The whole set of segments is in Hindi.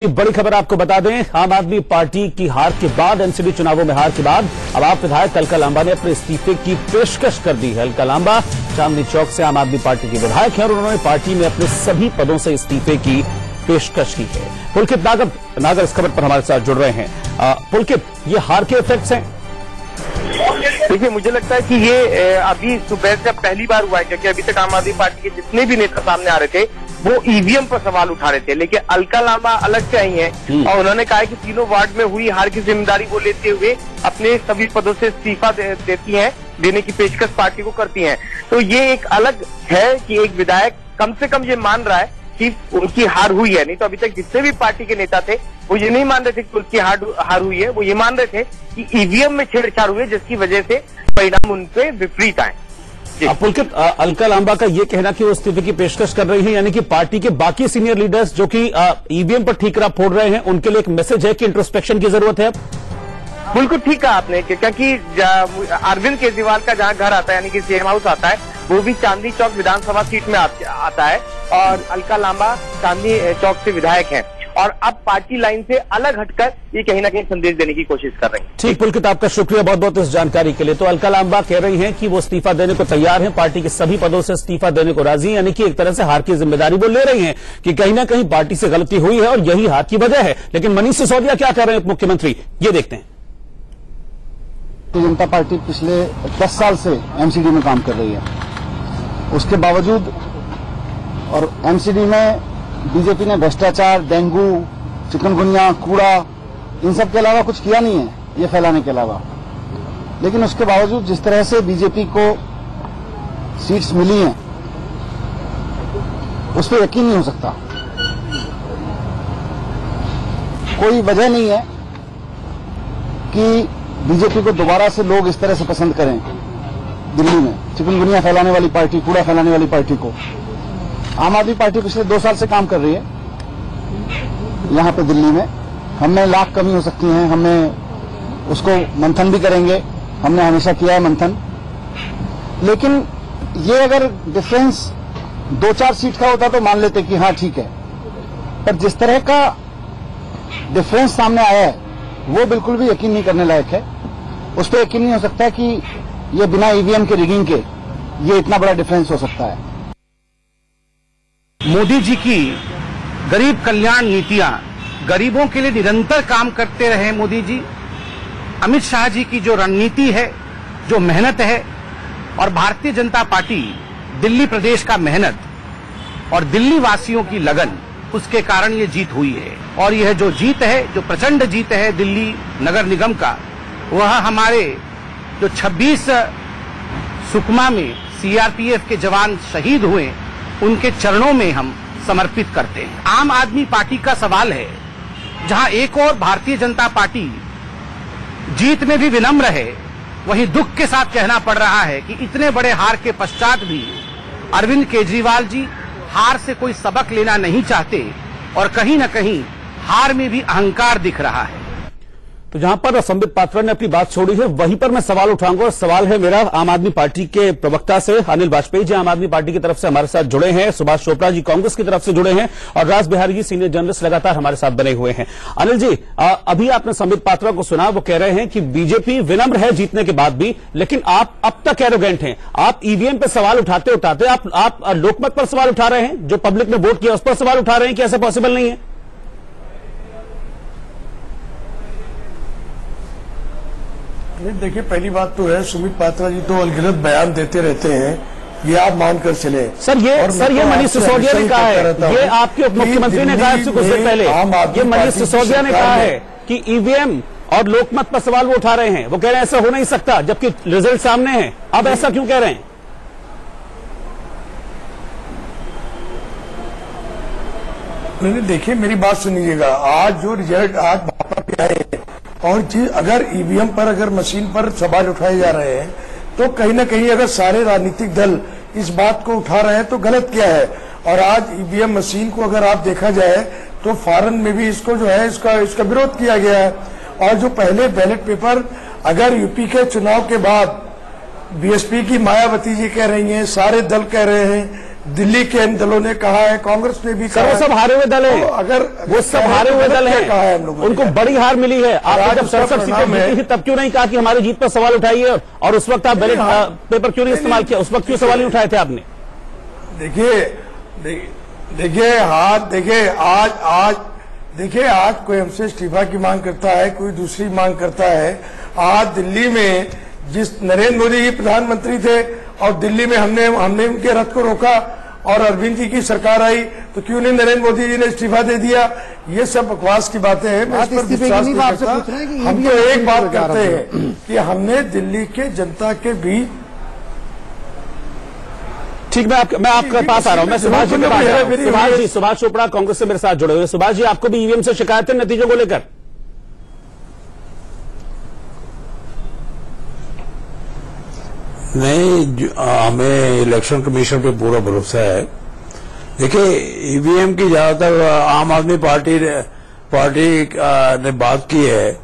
बड़ी खबर आपको बता दें, आम आदमी पार्टी की हार के बाद, एमसीडी चुनावों में हार के बाद अब आप विधायक अलका लांबा ने अपने इस्तीफे की पेशकश कर दी है। अलका लांबा चांदनी चौक से आम आदमी पार्टी के विधायक हैं और उन्होंने पार्टी में अपने सभी पदों से इस्तीफे की पेशकश की है। पुलकित नागर इस खबर पर हमारे साथ जुड़ रहे हैं। पुलकित, ये हार के इफेक्ट्स हैं? देखिए, मुझे लगता है कि ये अभी सुबह से पहली बार हुआ है, क्योंकि अभी तक आम आदमी पार्टी के जितने भी नेता सामने आ रहे थे वो ईवीएम पर सवाल उठा रहे थे, लेकिन अलका लांबा अलग से आई हैं और उन्होंने कहा है कि तीनों वार्ड में हुई हार की जिम्मेदारी वो लेते हुए अपने सभी पदों से इस्तीफा देती हैं, देने की पेशकश पार्टी को करती हैं। तो ये एक अलग है कि एक विधायक कम से कम ये मान रहा है कि उनकी हार हुई है। नहीं तो अभी तक जितने भी पार्टी के नेता थे वो ये नहीं मान रहे थे कि उनकी हार हुई है, वो ये मान रहे थे कि ईवीएम में छेड़छाड़ हुई है, जिसकी वजह से परिणाम उनपे विपरीत आए। पुलकित, अलका लांबा का ये कहना कि वो इस्तीफे की पेशकश कर रही है, यानी कि पार्टी के बाकी सीनियर लीडर्स जो कि ईवीएम पर ठीकरा फोड़ रहे हैं, उनके लिए एक मैसेज है कि इंट्रोस्पेक्शन की जरूरत है। बिल्कुल ठीक कहा आपने, क्योंकि अरविंद केजरीवाल का जहाँ घर आता है, यानी कि सीएम हाउस आता है, वो भी चांदनी चौक विधानसभा सीट में आता है और अलका लांबा चांदनी चौक से विधायक हैं और अब पार्टी लाइन से अलग हटकर ये कहीं ना कहीं संदेश देने की कोशिश कर रही है। ठीक पुलकित, आपका शुक्रिया बहुत बहुत इस जानकारी के लिए। तो अलका लांबा कह रही हैं कि वो इस्तीफा देने को तैयार हैं, पार्टी के सभी पदों से इस्तीफा देने को राजी हैं, यानी कि एक तरह से हार की जिम्मेदारी वो ले रही हैं कि कहीं ना कहीं पार्टी से गलती हुई है और यही हार की वजह है। लेकिन मनीष सिसोदिया क्या कह रहे हैं उप मुख्यमंत्री, ये देखते हैं। जनता पार्टी पिछले 10 साल से एमसीडी में काम कर रही है, उसके बावजूद और एमसीडी में बीजेपी ने भ्रष्टाचार, डेंगू, चिकनगुनिया, कूड़ा, इन सब के अलावा कुछ किया नहीं है ये फैलाने के अलावा। लेकिन उसके बावजूद जिस तरह से बीजेपी को सीट्स मिली हैं उस पर यकीन नहीं हो सकता। कोई वजह नहीं है कि बीजेपी को दोबारा से लोग इस तरह से पसंद करें। दिल्ली में चिकनगुनिया फैलाने वाली पार्टी, कूड़ा फैलाने वाली पार्टी को आम आदमी पार्टी पिछले 2 साल से काम कर रही है यहाँ पे दिल्ली में। हमें लाख कमी हो सकती हैं, हमें उसको मंथन भी करेंगे, हमने हमेशा किया है मंथन। लेकिन ये अगर डिफरेंस 2-4 सीट का होता तो मान लेते कि हाँ ठीक है, पर जिस तरह का डिफरेंस सामने आया है वो बिल्कुल भी यकीन नहीं करने लायक है। उस पर यकीन नहीं हो सकता कि ये बिना ईवीएम के रिगिंग के ये इतना बड़ा डिफरेंस हो सकता है। मोदी जी की गरीब कल्याण नीतियां, गरीबों के लिए निरंतर काम करते रहे मोदी जी। अमित शाह जी की जो रणनीति है, जो मेहनत है, और भारतीय जनता पार्टी दिल्ली प्रदेश का मेहनत और दिल्ली वासियों की लगन, उसके कारण ये जीत हुई है। और यह जो जीत है, जो प्रचंड जीत है दिल्ली नगर निगम का, वह हमारे जो 26 सुकमा में सीआरपीएफ के जवान शहीद हुए, उनके चरणों में हम समर्पित करते हैं। आम आदमी पार्टी का सवाल है, जहां एक और भारतीय जनता पार्टी जीत में भी विनम्र है, वहीं दुख के साथ कहना पड़ रहा है कि इतने बड़े हार के पश्चात भी अरविंद केजरीवाल जी हार से कोई सबक लेना नहीं चाहते और कहीं न कहीं हार में भी अहंकार दिख रहा है। तो जहां पर संबित पात्रा ने अपनी बात छोड़ी है, वहीं पर मैं सवाल उठाऊंगा और सवाल है मेरा आम आदमी पार्टी के प्रवक्ता से। अनिल वाजपेयी जी आम आदमी पार्टी की तरफ से हमारे साथ जुड़े हैं, सुभाष चोपड़ा जी कांग्रेस की तरफ से जुड़े हैं और राज बिहारी जी सीनियर जर्नलिस्ट लगातार हमारे साथ बने हुए हैं। अनिल जी, अभी आपने संबित पात्रा को सुना, वो कह रहे हैं कि बीजेपी विनम्र है जीतने के बाद भी, लेकिन आप अब तक एरोगेंट हैं। आप ईवीएम पर सवाल उठाते उठाते आप लोकमत पर सवाल उठा रहे हैं, जो पब्लिक ने वोट किया उस पर सवाल उठा रहे हैं कि ऐसा पॉसिबल नहीं है। देखिए, पहली बात तो है, सुमित पात्रा जी तो अलगलत बयान देते रहते हैं, ये आप मानकर चले। सर ये मनीष सिसोदिया ने कहा है, ये आपके उप मुख्यमंत्री ने कहा कुछ देर पहले, ये मनीष सिसोदिया ने कहा है कि ईवीएम और लोकमत पर सवाल वो उठा रहे हैं। वो कह रहे हैं ऐसा हो नहीं सकता, जबकि रिजल्ट सामने है। अब ऐसा क्यों कह रहे हैं? नहीं, देखिए मेरी बात सुनिएगा, आज जो रिजल्ट आज भाजपा के आए और अगर ईवीएम पर, अगर मशीन पर सवाल उठाए जा रहे हैं, तो कहीं ना कहीं अगर सारे राजनीतिक दल इस बात को उठा रहे हैं तो गलत क्या है। और आज ईवीएम मशीन को अगर आप देखा जाए तो फॉरेन में भी इसको जो है इसका विरोध किया गया है। और जो पहले बैलेट पेपर, अगर यूपी के चुनाव के बाद बीएसपी की मायावती जी कह रही हैं, सारे दल कह रहे हैं दिल्ली के इन दलों ने कहा है, कांग्रेस ने भी कहा वो सब हारे हुए दल तो हैं, अगर वो सब हारे हुए दल कहा है हम हैं, लोगों ने। उनको बड़ी हार मिली है। आपने जब 67 सीटें जीती थी तब क्यों नहीं कहा कि हमारी जीत पर सवाल उठाइए, और उस वक्त आप बैलेट पेपर क्यों नहीं इस्तेमाल किया? उस वक्त क्यों सवाल नहीं उठाए थे आपने? देखिए आज कोई हमसे इस्तीफा की मांग करता है, कोई दूसरी मांग करता है। आज दिल्ली में जिस नरेंद्र मोदी जी प्रधानमंत्री थे और दिल्ली में हमने उनके रथ को रोका और अरविंद जी की सरकार आई, तो क्यों नहीं नरेंद्र मोदी जी ने इस्तीफा दे दिया? ये सब बकवास की बातें हैं, मैं इस पर विश्वास नहीं करता। हम तो एक बात करते हैं कि हमने दिल्ली के जनता के बीच। ठीक, मैं आपके पास आ रहा हूं, मैं सुभाष जी के पास आ रहा हूं। सुभाष जी, सुभाष चोपड़ा कांग्रेस से मेरे साथ जुड़े हुए। सुभाष जी, आपको भी ईवीएम से शिकायत है नतीजों को लेकर? नहीं, हमें इलेक्शन कमीशन पे पूरा भरोसा है। देखिए, ईवीएम की ज्यादातर आम आदमी पार्टी ने बात की है,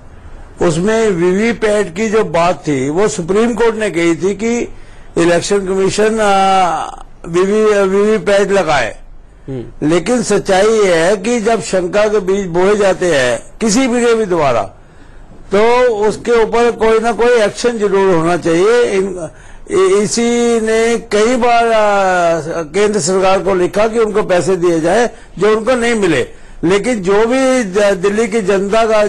उसमें वीवीपैट की जो बात थी वो सुप्रीम कोर्ट ने कही थी कि इलेक्शन कमीशन वीवीपैट लगाए। लेकिन सच्चाई ये है कि जब शंका के बीज बोए जाते हैं किसी भी द्वारा, तो उसके ऊपर कोई ना कोई एक्शन जरूर होना चाहिए। इसी ने कई बार केंद्र सरकार को लिखा कि उनको पैसे दिए जाए जो उनको नहीं मिले। लेकिन जो भी दिल्ली की जनता का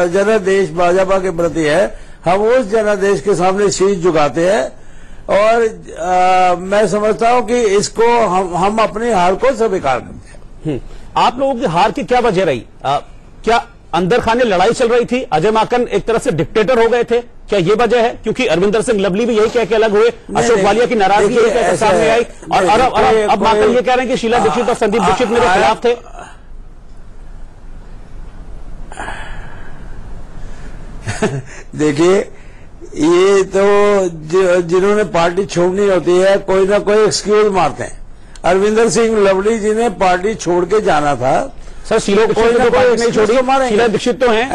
जनादेश भाजपा के प्रति है, हम उस जनादेश के सामने शीश झुकाते हैं। और मैं समझता हूं कि इसको हम अपनी हार को स्वीकार करते हैं। आप लोगों की हार की क्या वजह रही? क्या अंदर खाने लड़ाई चल रही थी? अजय माकन एक तरह से डिक्टेटर हो गए थे, क्या ये वजह है? क्योंकि अरविंदर सिंह लवली भी यही कह के अलग हुए, अशोक वालिया की नाराजगी यही कह के सामने आई, और अब माकन ये कह रहे हैं कि शीला दीक्षित और संदीप दीक्षित मेरे खिलाफ थे। देखिए, ये तो जिन्होंने पार्टी छोड़नी होती है कोई ना कोई एक्सक्यूज मारते हैं। अरविंदर सिंह लवली जी ने पार्टी छोड़ के जाना था। सर, शीला दीक्षित तो पार्टी नहीं छोड़ी, शीला दीक्षित तो हैं,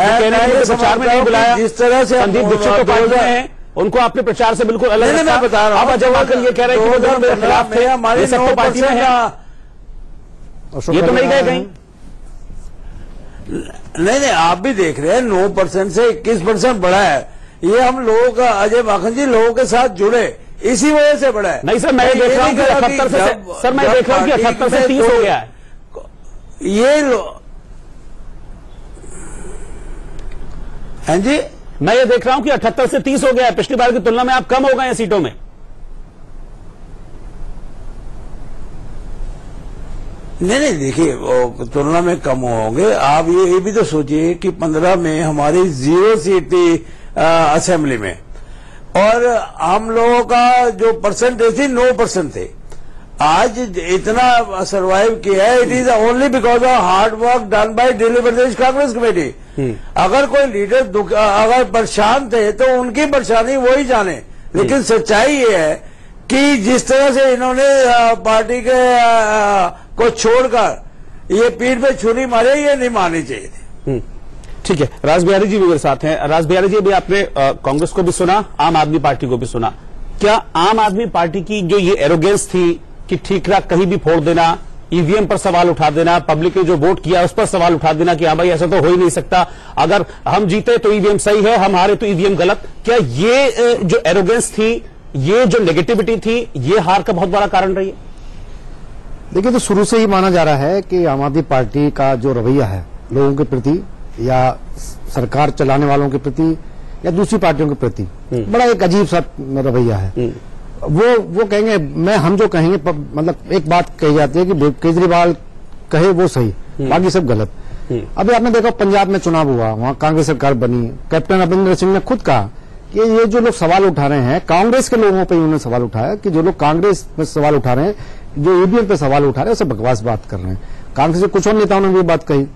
प्रचार में नहीं बुलाया। जिस तरह से संदीप दीक्षित तो पार्टी में हैं, उनको आपने प्रचार से बिल्कुल अलग रखा। मैं बता रहा हूं, अब अजय माकन ये कह रहे हैं कि वो मेरे खिलाफ थे, हमारे सब तो पार्टी में है, ये तो नहीं गए कहीं। नहीं, आप भी देख रहे हैं 9% से 21% बढ़ा है। ये हम लोगों का, अजय माकन जी लोगों के साथ जुड़े, इसी वजह से बढ़ा है। नहीं सर, मैं देख रहा हूं कि 78 से, सर मैं देख रहा हूं कि 78 से 30 हो गया है। ये हैं जी, मैं ये देख रहा हूं कि 78 से 30 हो गया है। पिछली बार की तुलना में आप कम हो गए हैं सीटों में। नहीं, देखिए, तुलना में कम होंगे। आप ये भी तो सोचिए कि 15 में हमारी 0 सीट थी असेंबली में, और हम लोगों का जो परसेंटेज थी 9% थे। आज इतना सरवाइव किया है, it is only because of hard work done by Delhi Pradesh Congress committee. अगर कोई लीडर अगर परेशान थे तो उनकी परेशानी वो ही जाने। लेकिन सच्चाई ये है कि जिस तरह से इन्होंने पार्टी के को छोड़कर ये पीठ पे छुरी मारे, ये नहीं मारनी चाहिए थी। ठीक है, राज बिहारी जी भी मेरे साथ हैं। राज बिहारी जी, भी आपने कांग्रेस को भी सुना, आम आदमी पार्टी को भी सुना। क्या आम आदमी पार्टी की जो ये एरोगेंस थी कि ठीकरा कहीं भी फोड़ देना, ईवीएम पर सवाल उठा देना, पब्लिक ने जो वोट किया उस पर सवाल उठा देना कि हाँ भाई ऐसा तो हो ही नहीं सकता, अगर हम जीते तो ईवीएम सही है, हम हारे तो ईवीएम गलत, क्या ये जो एरोगेंस थी, ये जो नेगेटिविटी थी, ये हार का बहुत बड़ा कारण रही है? देखिए, तो शुरू से ही माना जा रहा है कि आम आदमी पार्टी का जो रवैया है लोगों के प्रति या सरकार चलाने वालों के प्रति या दूसरी पार्टियों के प्रति बड़ा एक अजीब सा रवैया है। वो कहेंगे, हम जो कहेंगे, मतलब एक बात कही जाती है कि केजरीवाल कहे वो सही, बाकी सब गलत। अभी आपने देखा पंजाब में चुनाव हुआ, वहां कांग्रेस सरकार बनी, कैप्टन अमरिंदर सिंह ने खुद कहा कि ये जो लोग सवाल उठा रहे हैं, कांग्रेस के लोगों पर उन्होंने सवाल उठाया कि जो लोग कांग्रेस में सवाल उठा रहे हैं, जो ईवीएम पे सवाल उठा रहे हैं, उसे बकवास बात कर रहे हैं। कांग्रेस के कुछ और नेताओं ने भी बात कही।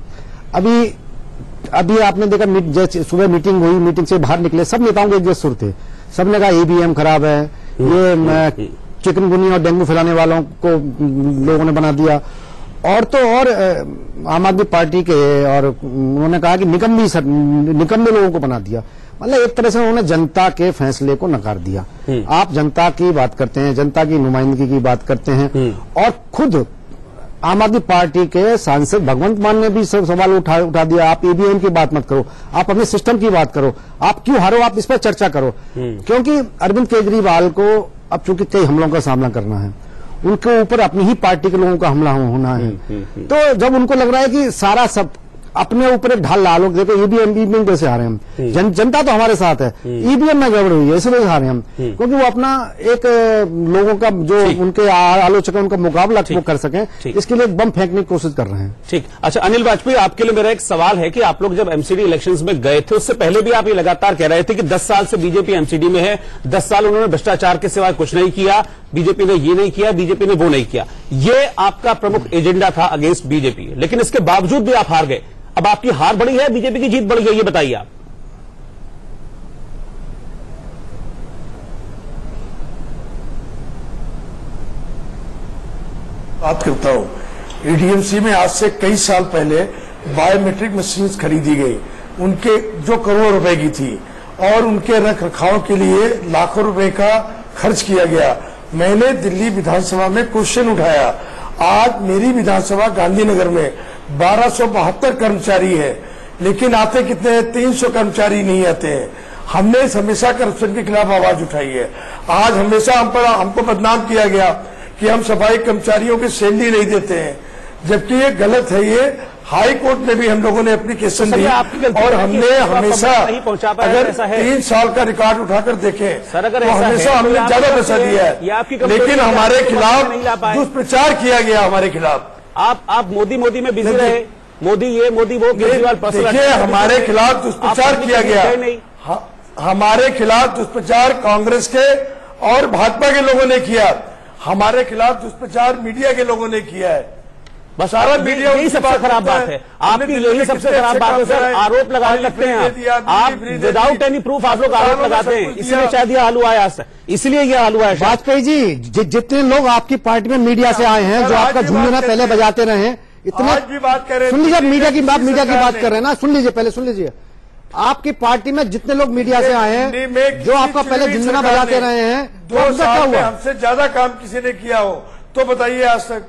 अभी आपने देखा, सुबह मीटिंग हुई, मीटिंग से बाहर निकले, सब नेताओं के एक जैसे सुर थे, सबने कहा ईवीएम खराब है, ये चिकनगुनिया और डेंगू फैलाने वालों को लोगों ने बना दिया। और तो और आम आदमी पार्टी के, और उन्होंने कहा कि निकम्मे लोगों को बना दिया। मतलब एक तरह से उन्होंने जनता के फैसले को नकार दिया। आप जनता की बात करते हैं, जनता की नुमाइंदगी की बात करते हैं, और खुद आम आदमी पार्टी के सांसद भगवंत मान ने भी सवाल उठा दिया। आप ईवीएम की बात मत करो, आप अपने सिस्टम की बात करो, आप क्यों हारो, आप इस पर चर्चा करो। क्योंकि अरविंद केजरीवाल को अब चूंकि कई हमलों का सामना करना है, उनके ऊपर अपनी ही पार्टी के लोगों का हमला होना है, तो जब उनको लग रहा है कि सारा सब अपने ऊपर एक ढाल ला लो, देखो ईवीएम कैसे हारे हम, जनता तो हमारे साथ है, ईवीएम में गड़बड़ हुई है इसलिए हारे हम, क्योंकि वो अपना एक लोगों का जो उनके आलोचक उनका मुकाबला वो कर सकें, इसके लिए बम फेंकने की कोशिश कर रहे हैं। ठीक। अच्छा अनिल वाजपेयी, आपके लिए मेरा एक सवाल है कि आप लोग जब एमसीडी इलेक्शंस में गए थे, उससे पहले भी आप ये लगातार कह रहे थे कि 10 साल से बीजेपी एमसीडी में है, 10 साल उन्होंने भ्रष्टाचार के सिवाय कुछ नहीं किया, बीजेपी ने ये नहीं किया, बीजेपी ने वो नहीं किया, ये आपका प्रमुख एजेंडा था अगेंस्ट बीजेपी, लेकिन इसके बावजूद भी आप हार गए। अब आपकी हार बढ़ी है, बीजेपी की जीत बढ़ी है, ये बताइए आप। बात करता हूं, एडीएमसी में आज से कई साल पहले बायोमेट्रिक मशीन खरीदी गई, उनके जो करोड़ों रुपए की थी, और उनके रख रखाव के लिए लाखों रुपए का खर्च किया गया। मैंने दिल्ली विधानसभा में क्वेश्चन उठाया, आज मेरी विधानसभा गांधीनगर में 1272 कर्मचारी है, लेकिन आते कितने हैं, 300 कर्मचारी नहीं आते हैं। हमने हमेशा करप्शन के खिलाफ आवाज उठाई है। आज हमेशा हमको बदनाम किया गया कि हम सफाई कर्मचारियों की सैलरी नहीं देते हैं, जबकि ये गलत है। ये हाई कोर्ट में भी हम लोगों ने एप्लीकेशन दी, और हमने हमेशा अगर 3 साल का रिकॉर्ड उठाकर देखें तो हमेशा हमने ज्यादा पैसा दिया है, लेकिन हमारे खिलाफ दुष्प्रचार किया गया। हमारे खिलाफ आप मोदी में बिजी रहे, मोदी ये मोदी वो, केजरीवाल देखिए हमारे खिलाफ दुष्प्रचार किया गया, हमारे खिलाफ दुष्प्रचार कांग्रेस के और भाजपा के लोगों ने किया, हमारे खिलाफ दुष्प्रचार मीडिया के लोगों ने किया है। बस सारा मीडिया, यही सबसे खराब बात है आपकी, यही सबसे खराब बात है सर। आरोप लगाने लगते हैं आप विदाउट एनी प्रूफ, आप लोग आरोप लगाते हैं, इसलिए शायद ये हाल हुआ है आज, इसलिए ये हाल हुआ है। वाजपेयी जी, जितने लोग आपकी पार्टी में मीडिया से आए हैं, जो आपका झुंझुना पहले बजाते रहे, इतना भी बात कर रहे हैं, सुन लीजिए, मीडिया की बात कर रहे हैं ना, सुन लीजिए, पहले सुन लीजिए। आपकी पार्टी में जितने लोग मीडिया से आए हैं, जो आपका पहले झुंझुना बजाते रहे हैं, 2 साल में हमसे ज्यादा काम किसी ने किया हो तो बताइए आज तक।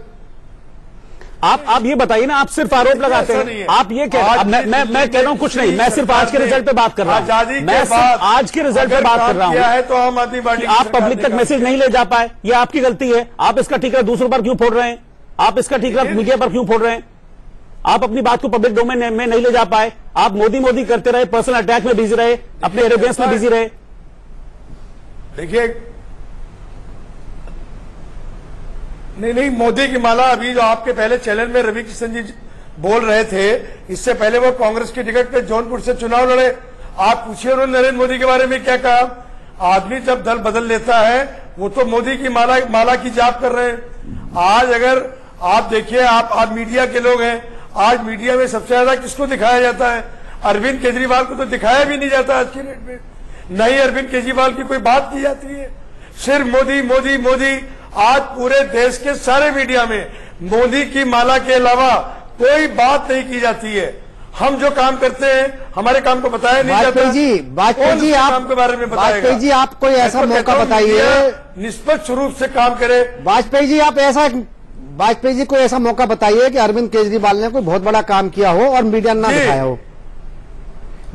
आप ये बताइए ना, आप सिर्फ आरोप लगाते हैं, आप ये कह रहे हैं। मैं कह रहा हूं कुछ नहीं, मैं सिर्फ आज के रिजल्ट पे बात कर रहा हूं, मैं सिर्फ आज के रिजल्ट पे बात कर रहा हूं। तो आम आदमी पार्टी आप पब्लिक तक मैसेज नहीं ले जा पाए, ये आपकी गलती है। आप इसका ठीकरा दूसरों पर क्यों फोड़ रहे हैं, आप इसका ठीकरा मीडिया पर क्यों फोड़ रहे हैं, आप अपनी बात को पब्लिक डोमेन में नहीं ले जा पाए, आप मोदी करते रहे, पर्सनल अटैक में बिजी रहे, अपने एरोगेंस में बिजी रहे। देखिए नहीं, मोदी की माला अभी जो आपके पहले चैनल में रवि किशन जी बोल रहे थे, इससे पहले वो कांग्रेस की टिकट पे जौनपुर से चुनाव लड़े। आप पूछिए उन्होंने नरेंद्र मोदी के बारे में क्या कहा। आदमी जब दल बदल लेता है, वो तो मोदी की माला की जाप कर रहे हैं। आज अगर आप देखिए, आप मीडिया के लोग हैं, आज मीडिया में सबसे ज्यादा किसको दिखाया जाता है, अरविंद केजरीवाल को तो दिखाया भी नहीं जाता आज की डेट में, न ही अरविंद केजरीवाल की कोई बात की जाती है, सिर्फ मोदी। आज पूरे देश के सारे मीडिया में मोदी की माला के अलावा कोई बात नहीं की जाती है। हम जो काम करते हैं, हमारे काम को बताया नहीं जाता। वाजपेयी जी आप काम के बारे में बताएगा। वाजपेयी जी आप कोई ऐसा मौका बताइए, निष्पक्ष रूप से काम करे। वाजपेयी जी कोई ऐसा मौका बताइए कि अरविंद केजरीवाल ने कोई बहुत बड़ा काम किया हो और मीडिया ना दिखाया हो।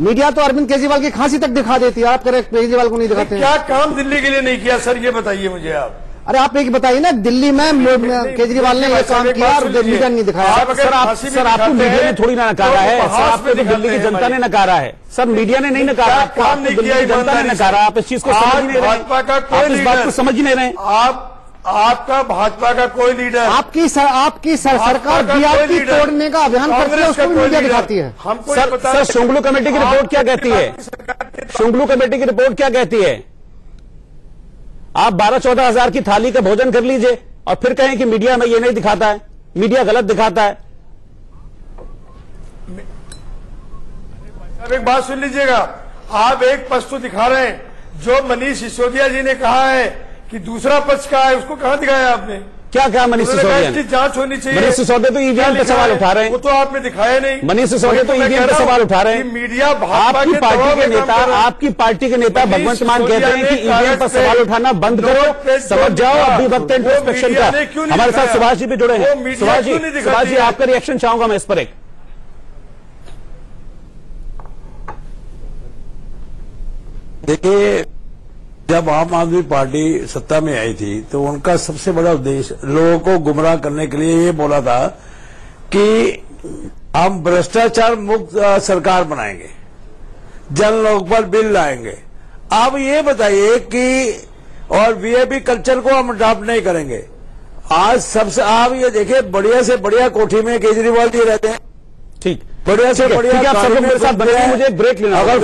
मीडिया तो अरविंद केजरीवाल की खांसी तक दिखा देती है, आप करें केजरीवाल को नहीं दिखाते। क्या काम दिल्ली के लिए नहीं किया सर, ये बताइए मुझे आप। अरे आप एक बताइए ना, दिल्ली में केजरीवाल ने ये काम किया और मीडिया नहीं दिखाया। सर आपको मीडिया ने थोड़ी ना नकारा है, सर आपको तो दिल्ली की जनता ने नकारा है, सर मीडिया ने नहीं नकारा, आपको दिल्ली की जनता ने नकारा। आप इस चीज को समझ नहीं रहे, आप इस बात को समझ ही नहीं रहे। आपका भाजपा का कोई लीडर, आपकी सरकार बीआरटी तोड़ने का अभियान करती है, उसको भी मीडिया दिखाती है। सर शुंगलू कमेटी की रिपोर्ट क्या कहती है, शुंगलू कमेटी की रिपोर्ट क्या कहती है? आप 12-14 हजार की थाली का भोजन कर लीजिए और फिर कहें कि मीडिया में ये नहीं दिखाता है, मीडिया गलत दिखाता है। अब एक बात सुन लीजिएगा, आप एक पक्ष तो दिखा रहे हैं, जो मनीष सिसोदिया जी ने कहा है कि दूसरा पक्ष का है, उसको कहां दिखाया आपने? क्या कहा मनीष सिसोदिया ने? जांच होनी चाहिए। मनीष सिसोदिया तो ईवीएम पे सवाल उठा रहे हैं। वो तो आपने दिखाया नहीं। मनीष सिसोदिया तो ईवीएम पे सवाल उठा रहे हैं। मीडिया आपकी पार्टी के नेता भगवंत मान कहते हैं कि ईवीएम पर सवाल उठाना बंद करो, समझ जाओ। अब भी वक्त है इंट्रोस्पेक्शन का। हमारे साथ सुभाष जी भी जुड़े हैं। सुभाष जी आपका रिएक्शन चाहूंगा मैं इस पर। एक देखिए, जब आम आदमी पार्टी सत्ता में आई थी तो उनका सबसे बड़ा उद्देश्य लोगों को गुमराह करने के लिए ये बोला था कि हम भ्रष्टाचार मुक्त सरकार बनाएंगे, जन लोकपाल बिल लाएंगे। अब ये बताइए कि और वीआईपी कल्चर को हम अडॉप्ट नहीं करेंगे। आज सबसे आप ये देखिए, बढ़िया से बढ़िया कोठी में केजरीवाल जी रहते हैं। ठीक, बढ़िया से बढ़िया आप सब लोग मेरे साथ बने हैं। मुझे ब्रेक लेना। अगर